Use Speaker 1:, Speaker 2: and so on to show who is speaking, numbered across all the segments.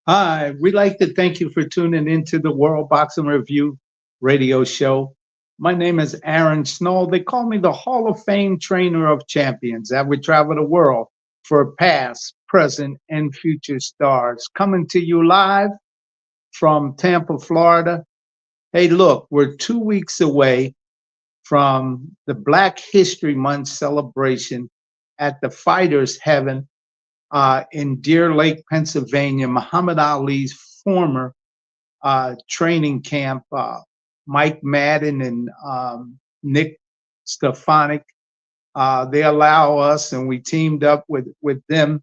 Speaker 1: Hi, we'd like to thank you for tuning into the World Boxing Review radio show. My name is Aaron Snowell. They call me the Hall of Fame trainer of champions. I would travel the world for past, present, and future stars. Coming to you live from Tampa, Florida. Hey, look, we're 2 weeks away from the Black History Month celebration at the Fighters Heaven in Deer Lake, Pennsylvania. Muhammad Ali's former training camp. Mike Madden and Nick Stefanik. They allow us, and we teamed up with them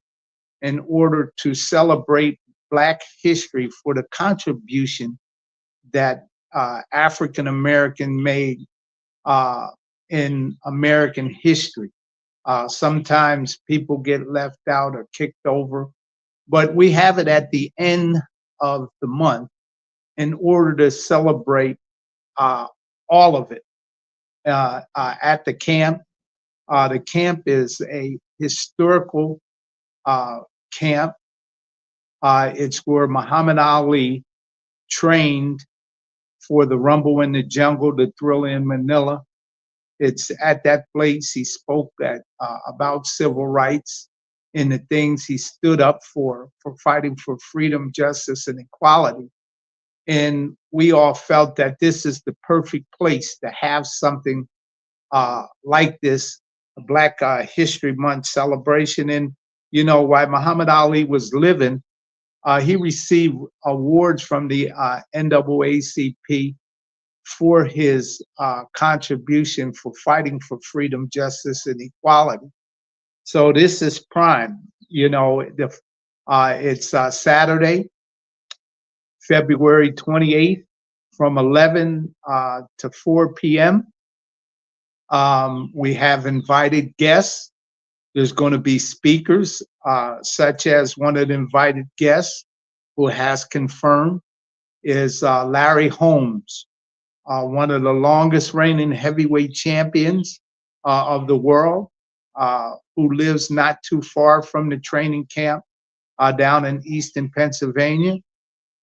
Speaker 1: in order to celebrate Black history for the contribution that African American made uh, in American history. Sometimes people get left out or kicked over, but we have it at the end of the month in order to celebrate uh, all of it at the camp. The camp is a historical uh, camp. It's where Muhammad Ali trained for the Rumble in the Jungle, the Thriller in Manila. It's at that place he spoke about civil rights and the things he stood up for fighting for freedom, justice, and equality. And we all felt that this is the perfect place to have something like this, a Black History Month celebration. And, you know, while Muhammad Ali was living, he received awards from the NAACP for his contribution for fighting for freedom, justice, and equality. So this is prime. You know, it's Saturday, February 28th from 11 to 4 p.m. We have invited guests. There's going to be speakers, such as one of the invited guests who has confirmed is Larry Holmes, one of the longest reigning heavyweight champions of the world, who lives not too far from the training camp down in Eastern Pennsylvania,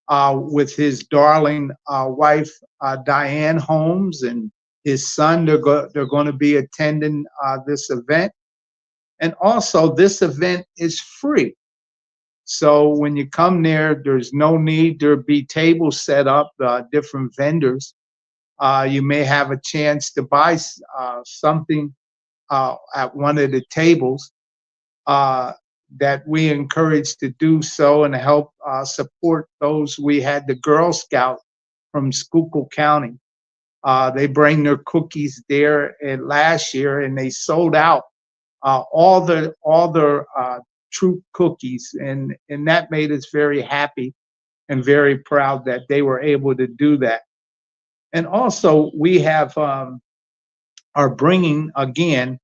Speaker 1: with his darling wife, Diane Holmes, and his son. They're going to be attending this event. And also, this event is free. So when you come there, there's no need. There'll be tables set up, different vendors. You may have a chance to buy something at one of the tables uh, that we encourage to do so and help support those. We had the Girl Scout from Schuylkill County. They bring their cookies there last year, and they sold out all their troop cookies, and that made us very happy and very proud that they were able to do that. And also, we have are bringing again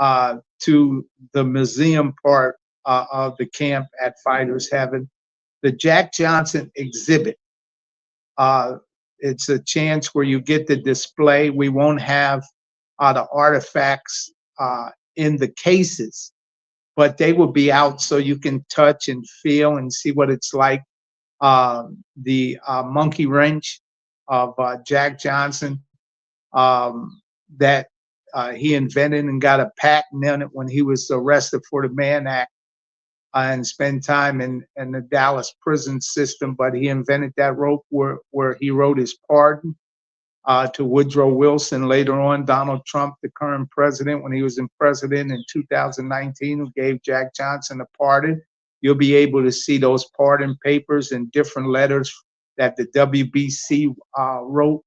Speaker 1: to the museum part of the camp at Fighters Heaven, the Jack Johnson exhibit. Uh, it's a chance where you get the display. We won't have the artifacts in the cases, but they will be out so you can touch and feel and see what it's like. The monkey wrench of Jack Johnson that he invented and got a patent on it when he was arrested for the Mann Act and spent time in the Dallas prison system. But he invented that rope where he wrote his pardon to Woodrow Wilson. Later on, Donald Trump, the current president, when he was in president in 2019, who gave Jack Johnson a pardon. You'll be able to see those pardon papers and different letters that the WBC wrote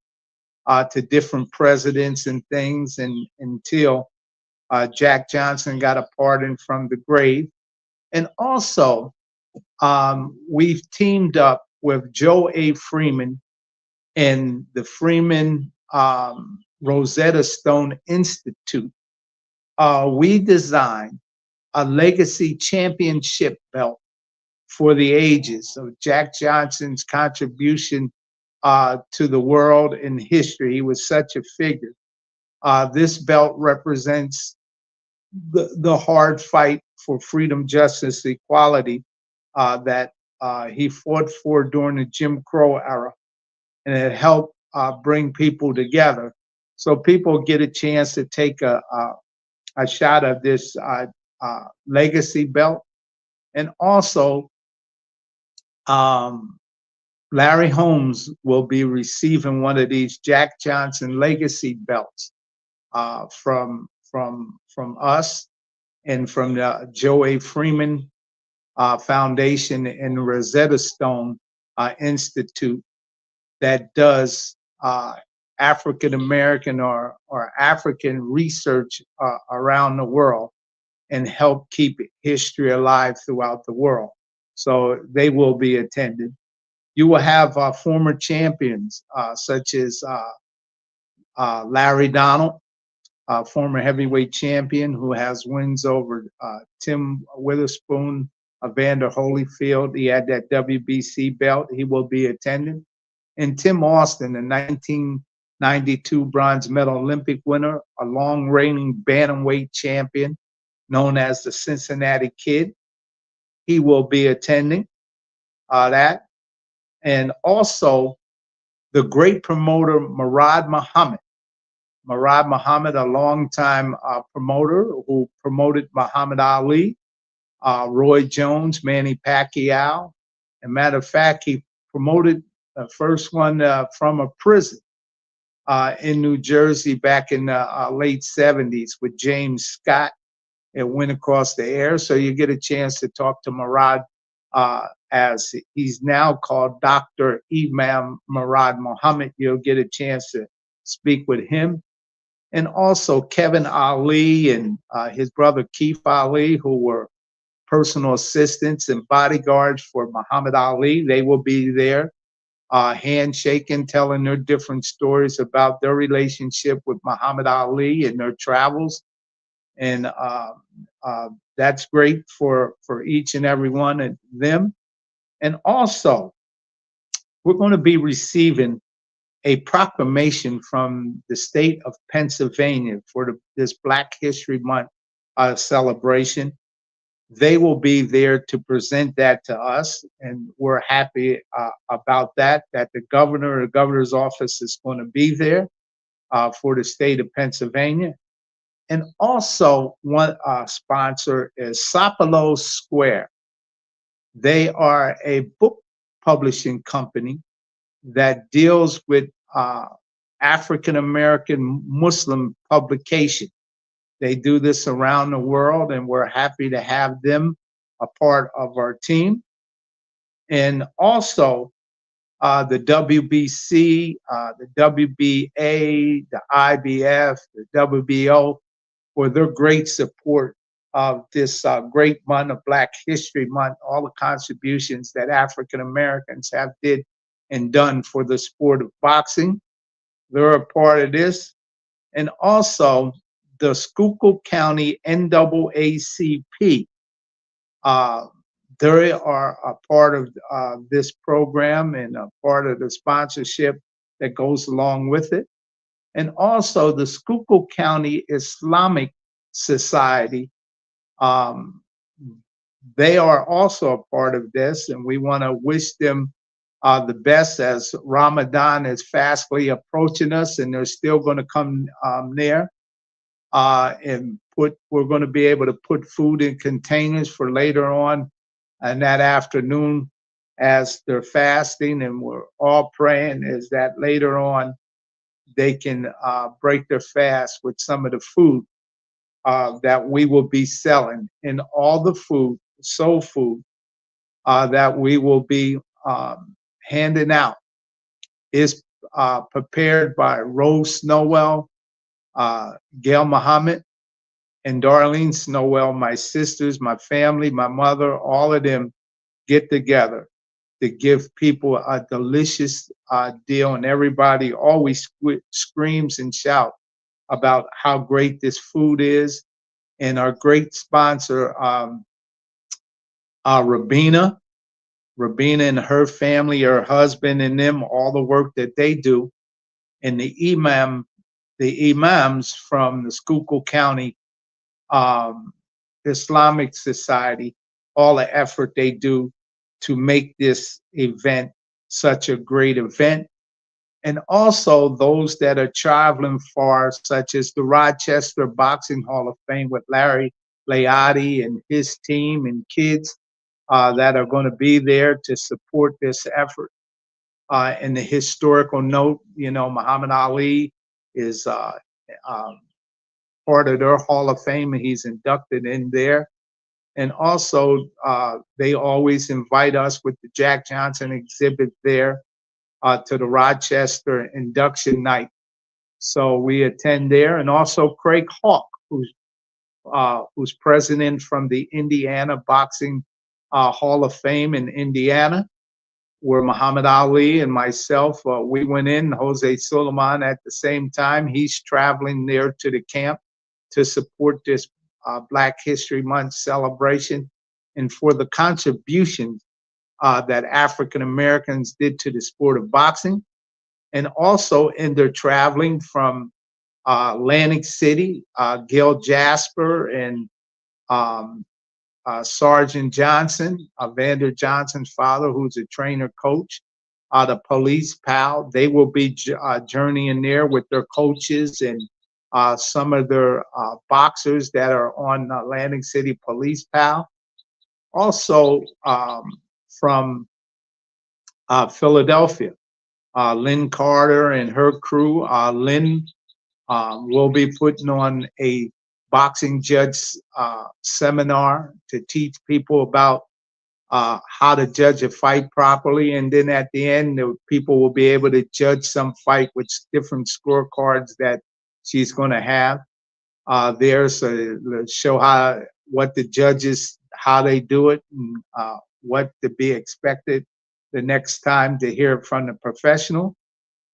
Speaker 1: to different presidents and things, and until Jack Johnson got a pardon from the grave. And also, we've teamed up with Joe A. Freeman and the Freeman Rosetta Stone Institute. We designed a legacy championship belt for the ages of Jack Johnson's contribution to the world and history. He was such a figure. This belt represents the hard fight for freedom, justice, equality that he fought for during the Jim Crow era, and it helped bring people together. So people get a chance to take a shot of this legacy belt. And also, um, Larry Holmes will be receiving one of these Jack Johnson legacy belts from us and from the Joe A. Freeman Foundation and the Rosetta Stone Institute that does African American or African research around the world and help keep history alive throughout the world. So they will be attended. You will have former champions such as Larry Donald, former heavyweight champion who has wins over Tim Witherspoon, Evander Holyfield. He had that WBC belt. He will be attending. And Tim Austin, the 1992 bronze medal Olympic winner, a long reigning bantamweight champion known as the Cincinnati Kid. He will be attending that. And also the great promoter, Murad Muhammad. Murad Muhammad, a longtime promoter who promoted Muhammad Ali, Roy Jones, Manny Pacquiao. As a matter of fact, he promoted the first one from a prison in New Jersey back in the late 70s with James Scott. It went across the air, so you get a chance to talk to Murad as he's now called Dr. Imam Murad Muhammad. You'll get a chance to speak with him. And also Kevin Ali and his brother Keith Ali, who were personal assistants and bodyguards for Muhammad Ali. They will be there, handshaking, telling their different stories about their relationship with Muhammad Ali and their travels. And that's great for each and every one of them. And also, we're going to be receiving a proclamation from the state of Pennsylvania for this Black History Month celebration. They will be there to present that to us, and we're happy about that the governor's office is going to be there for the state of Pennsylvania. And also one sponsor is Sapelo Square. They are a book publishing company that deals with African American Muslim publication. They do this around the world, and we're happy to have them a part of our team. And also the WBC, the WBA, the IBF, the WBO, for their great support of this great month of Black History Month, all the contributions that African Americans have did and done for the sport of boxing. They're a part of this. And also the Schuylkill County NAACP. They are a part of this program and a part of the sponsorship that goes along with it. And also the Schuylkill County Islamic Society. They are also a part of this, and we want to wish them the best as Ramadan is fastly approaching us, and they're still going to come there and we're going to be able to put food in containers for later on and that afternoon as they're fasting, and we're all praying is that later on they can break their fast with some of the food that we will be selling. And all the food, soul food, that we will be handing out is prepared by Rose Snowell, Gail Muhammad, and Darlene Snowell, my sisters, my family, my mother, all of them get together to give people a delicious deal, and everybody always screams and shouts about how great this food is. And our great sponsor, Rabina and her family, her husband and them, all the work that they do, and the imams from the Schuylkill County Islamic Society, all the effort they do to make this event such a great event. And also those that are traveling far, such as the Rochester Boxing Hall of Fame with Larry Leotti and his team and kids that are going to be there to support this effort. And the historical note, you know, Muhammad Ali is um, part of their Hall of Fame, and he's inducted in there. And also, they always invite us with the Jack Johnson exhibit there to the Rochester induction night. So we attend there, and also Craig Hawk, who's president from the Indiana Boxing Hall of Fame in Indiana, where Muhammad Ali and myself, we went in, Jose Suleiman at the same time. He's traveling there to the camp to support this Black History Month celebration and for the contributions that African Americans did to the sport of boxing. And also in their traveling from Atlantic City, Gil Jasper and um, Sergeant Johnson, Vander Johnson's father, who's a trainer coach, the police pal. They will be journeying there with their coaches and some of their boxers that are on Atlantic City Police pal. Also from Philadelphia, Lynn Carter and her crew. Lynn will be putting on a boxing judge seminar to teach people about how to judge a fight properly. And then at the end, the people will be able to judge some fight with different scorecards that she's going to have there. So to show what the judges, how they do it, and what to be expected the next time to hear it from the professional.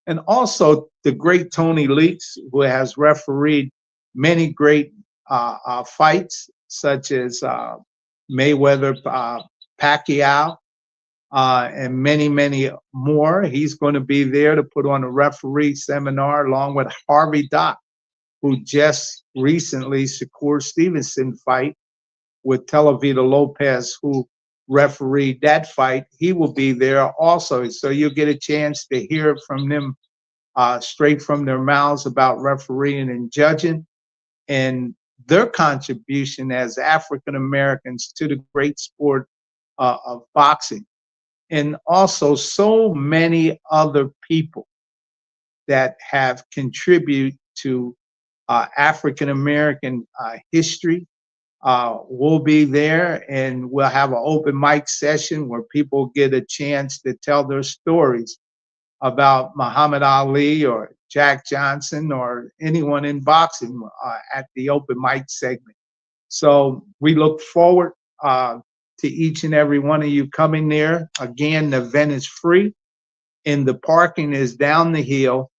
Speaker 1: And also the great Tony Leaks, who has refereed many great fights, such as Mayweather, Pacquiao, and many, many more. He's going to be there to put on a referee seminar along with Harvey Dock, who just recently Shakur Stevenson fight with Telavita Lopez, who refereed that fight. He will be there also. So you'll get a chance to hear from them straight from their mouths about refereeing and judging and their contribution as African Americans to the great sport of boxing. And also so many other people that have contributed to African American history will be there, and we'll have an open mic session where people get a chance to tell their stories about Muhammad Ali or Jack Johnson or anyone in boxing at the open mic segment. So we look forward to each and every one of you coming there. Again, the event is free and the parking is down the hill,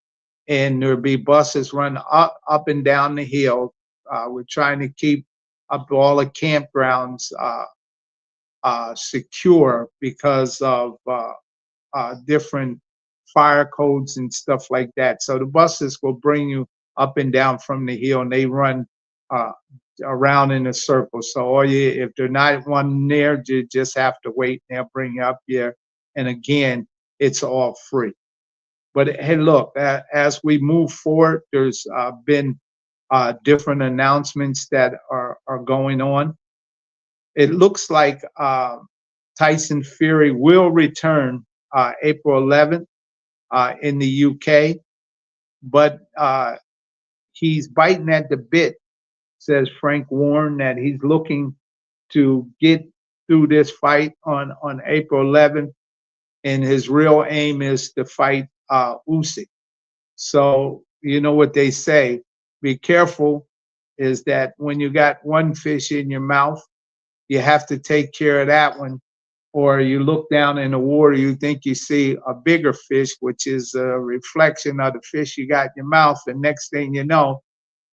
Speaker 1: and there'll be buses run up and down the hill. We're trying to keep up all the campgrounds secure because of different fire codes and stuff like that. So the buses will bring you up and down from the hill, and they run around in a circle. So all if they're not one there, you just have to wait, and they'll bring you up here. And again, it's all free. But hey, look, as we move forward, there's been different announcements that are going on. It looks like Tyson Fury will return April 11th in the UK, but he's biting at the bit, says Frank Warren, that he's looking to get through this fight on April 11th, and his real aim is to fight Usyk. So you know what they say, be careful, is that when you got one fish in your mouth, you have to take care of that one, or you look down in the water, you think you see a bigger fish, which is a reflection of the fish you got in your mouth, and next thing you know,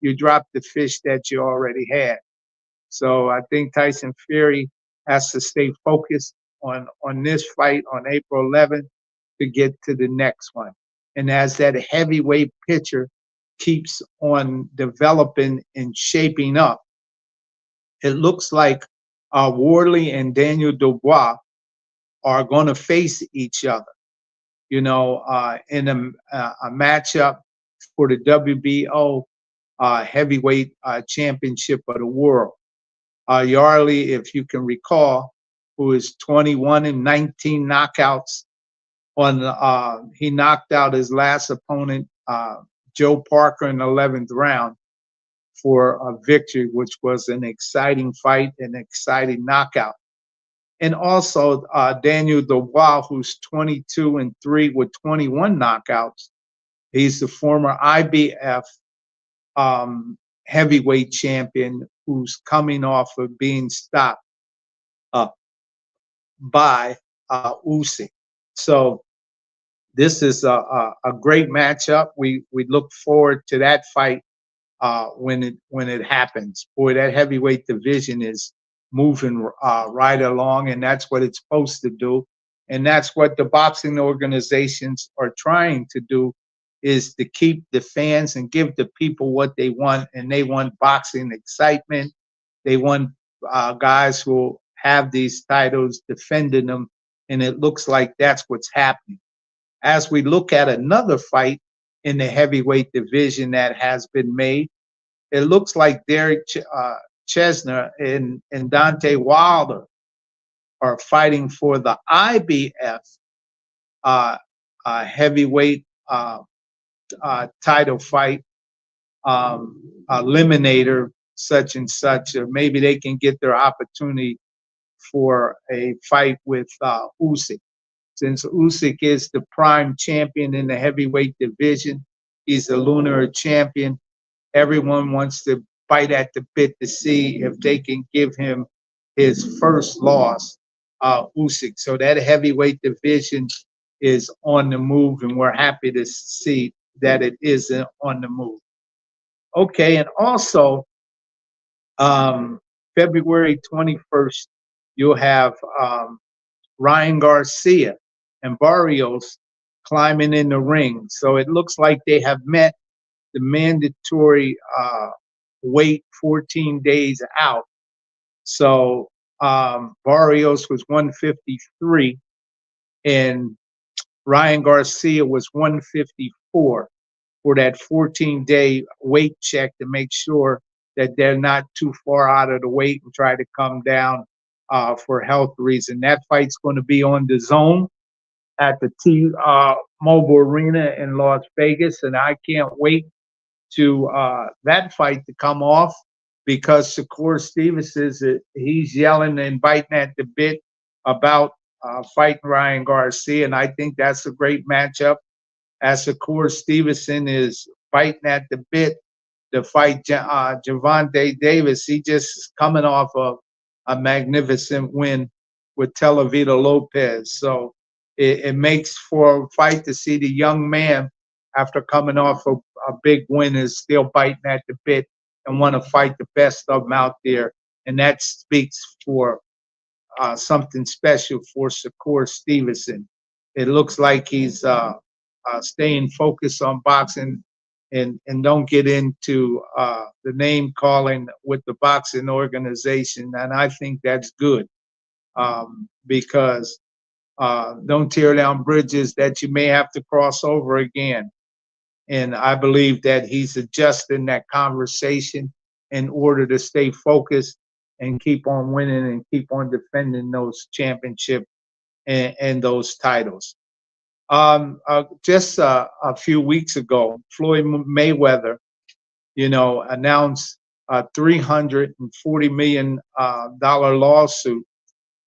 Speaker 1: you drop the fish that you already had. So I think Tyson Fury has to stay focused on this fight on April 11th to get to the next one. And as that heavyweight picture keeps on developing and shaping up, it looks like Wardley and Daniel Dubois are going to face each other, in a matchup for the WBO heavyweight championship of the world. Yarley, if you can recall, who is 21 and 19 knockouts he knocked out his last opponent, Joe Parker, in the 11th round for a victory, which was an exciting fight, an exciting knockout. And also Daniel Dubois, who's 22 and 3 with 21 knockouts. He's the former IBF heavyweight champion who's coming off of being stopped by Usyk. So this is a great matchup. We look forward to that fight when it happens. Boy, that heavyweight division is moving right along, and that's what it's supposed to do. And that's what the boxing organizations are trying to do, is to keep the fans and give the people what they want. And they want boxing excitement. They want guys who will have these titles, defending them. And it looks like that's what's happening. As we look at another fight in the heavyweight division that has been made, it looks like Derek Chesner and Dante Wilder are fighting for the IBF heavyweight title fight, eliminator, such and such. Or maybe they can get their opportunity for a fight with Usyk. Since Usyk is the prime champion in the heavyweight division, he's the lunar champion. Everyone wants to bite at the bit to see if they can give him his first loss, Usyk. So that heavyweight division is on the move, and we're happy to see that it is on the move. Okay, and also February 21st, you'll have Ryan Garcia and Barrios climbing in the ring. So it looks like they have met the mandatory weight 14 days out. So Barrios was 153 and Ryan Garcia was 154 for that 14-day weight check to make sure that they're not too far out of the weight and try to come down for health reason. That fight's going to be on the DAZN at the T-Mobile Arena in Las Vegas, and I can't wait to that fight to come off, because Shakur Stevenson, he's yelling and biting at the bit about fighting Ryan Garcia, and I think that's a great matchup. As Shakur Stevenson is biting at the bit to fight Gervonta Davis, he just is coming off of a magnificent win with Telavita Lopez. So it makes for a fight to see the young man, after coming off a big win, is still biting at the bit and want to fight the best of them out there. And that speaks for something special for Shakur Stevenson. It looks like he's staying focused on boxing and don't get into the name calling with the boxing organization. And I think that's good, because don't tear down bridges that you may have to cross over again. And I believe that he's adjusting that conversation in order to stay focused and keep on winning and keep on defending those championships and those titles. Just a few weeks ago, Floyd Mayweather, announced a $340 million lawsuit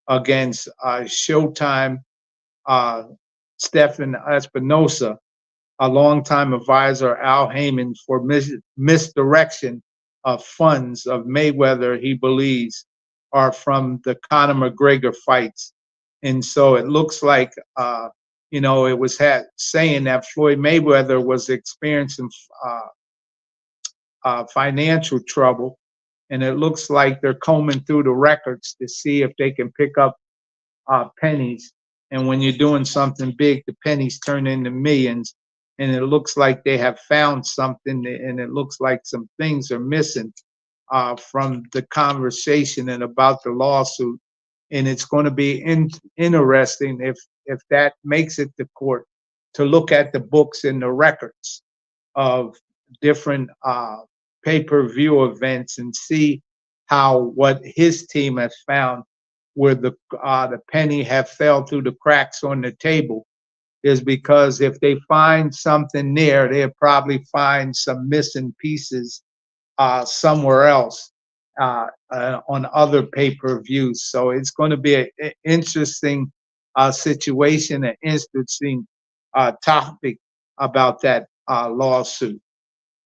Speaker 1: against Showtime Stephen Espinosa, a longtime advisor, Al Heyman, for misdirection of funds of Mayweather he believes are from the Conor McGregor fights. And so it looks like, it was saying that Floyd Mayweather was experiencing financial trouble. And it looks like they're combing through the records to see if they can pick up pennies. And when you're doing something big, the pennies turn into millions. And it looks like they have found something, and it looks like some things are missing from the conversation and about the lawsuit. and it's going to be interesting if that makes it to court to look at the books and the records of different pay-per-view events and see how what his team has found where the penny have fell through the cracks on the table is because if they find something there, they'll probably find some missing pieces somewhere else on other pay-per-views. So it's going to be an interesting situation, an interesting topic about that lawsuit.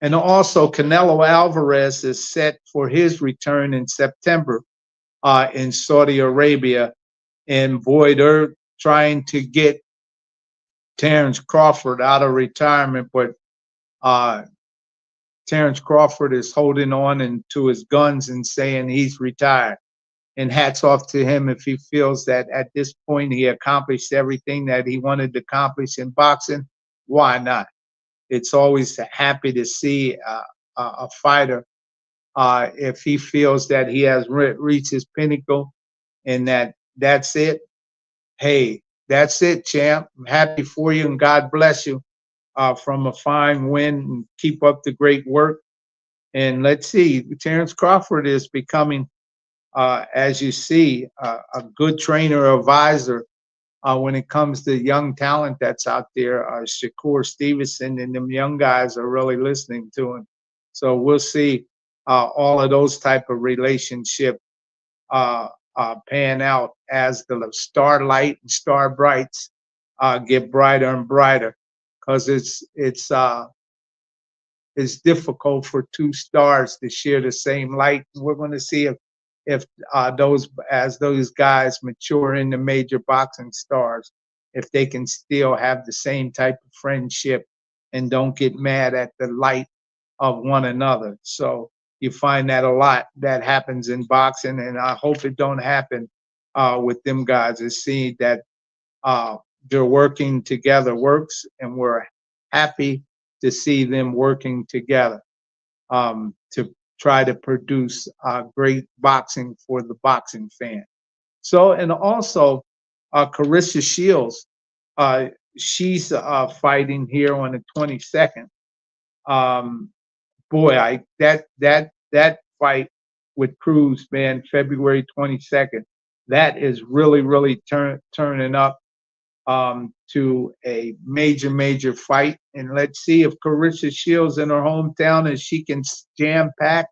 Speaker 1: And also, Canelo Alvarez is set for his return in September in Saudi Arabia. And boy, they're trying to get Terrence Crawford out of retirement, but Terrence Crawford is holding on to his guns and saying he's retired. And hats off to him if he feels that at this point he accomplished everything that he wanted to accomplish in boxing. Why not? It's always happy to see a fighter if he feels that he has reached his pinnacle and that's it. Hey, that's it, champ. I'm happy for you and God bless you from a fine win. And keep up the great work. And let's see, Terrence Crawford is becoming, as you see, a good trainer, advisor when it comes to young talent that's out there. Shakur Stevenson and them young guys are really listening to him. So we'll see all of those type of relationship pan out as the starlight and star brights get brighter and brighter, because it's difficult for two stars to share the same light. We're going to see if those guys mature into major boxing stars, if they can still have the same type of friendship and don't get mad at the light of one another. So you find that a lot that happens in boxing, and I hope it don't happen with them guys. To see that they're working together works, and we're happy to see them working together to try to produce great boxing for the boxing fan. So, and also Carissa Shields, she's fighting here on the 22nd. Boy, that fight with Cruz, man, February 22nd, that is really turning up to a major fight. And let's see if Carissa Shields in her hometown, if she can jam pack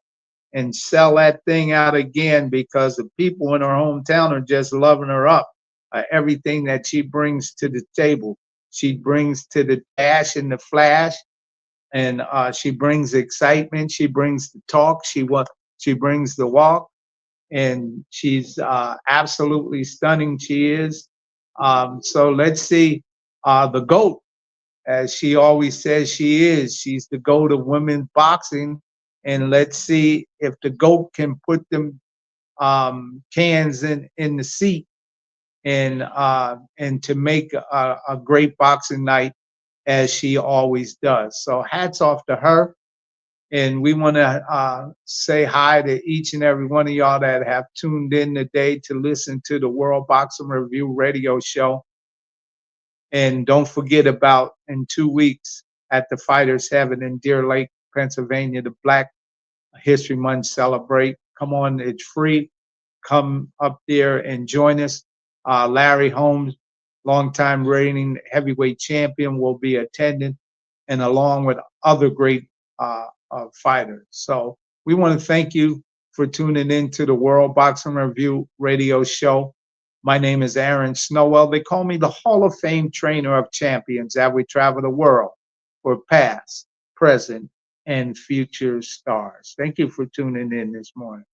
Speaker 1: and sell that thing out again, because the people in her hometown are just loving her up. Everything that she brings to the table, she brings to the dash and the flash, and she brings excitement. She brings the talk. She brings the walk, and she's absolutely stunning. She is. So let's see the GOAT, as she always says she is. She's the GOAT of women's boxing. And let's see if the GOAT can put them cans in the seat and to make a great boxing night, as she always does. So hats off to her. And we want to say hi to each and every one of y'all that have tuned in today to listen to the World Boxing Review radio show. And don't forget about in 2 weeks at the Fighters Heaven in Deer Lake, Pennsylvania, the Black History Month celebrate. Come on, it's free. Come up there and join us. Larry Holmes, longtime reigning heavyweight champion, will be attending, and along with other great fighters. So we want to thank you for tuning in to the World Boxing Review radio show. My name is Aaron Snowell. They call me the Hall of Fame trainer of champions as we travel the world for past, present, and future stars. Thank you for tuning in this morning.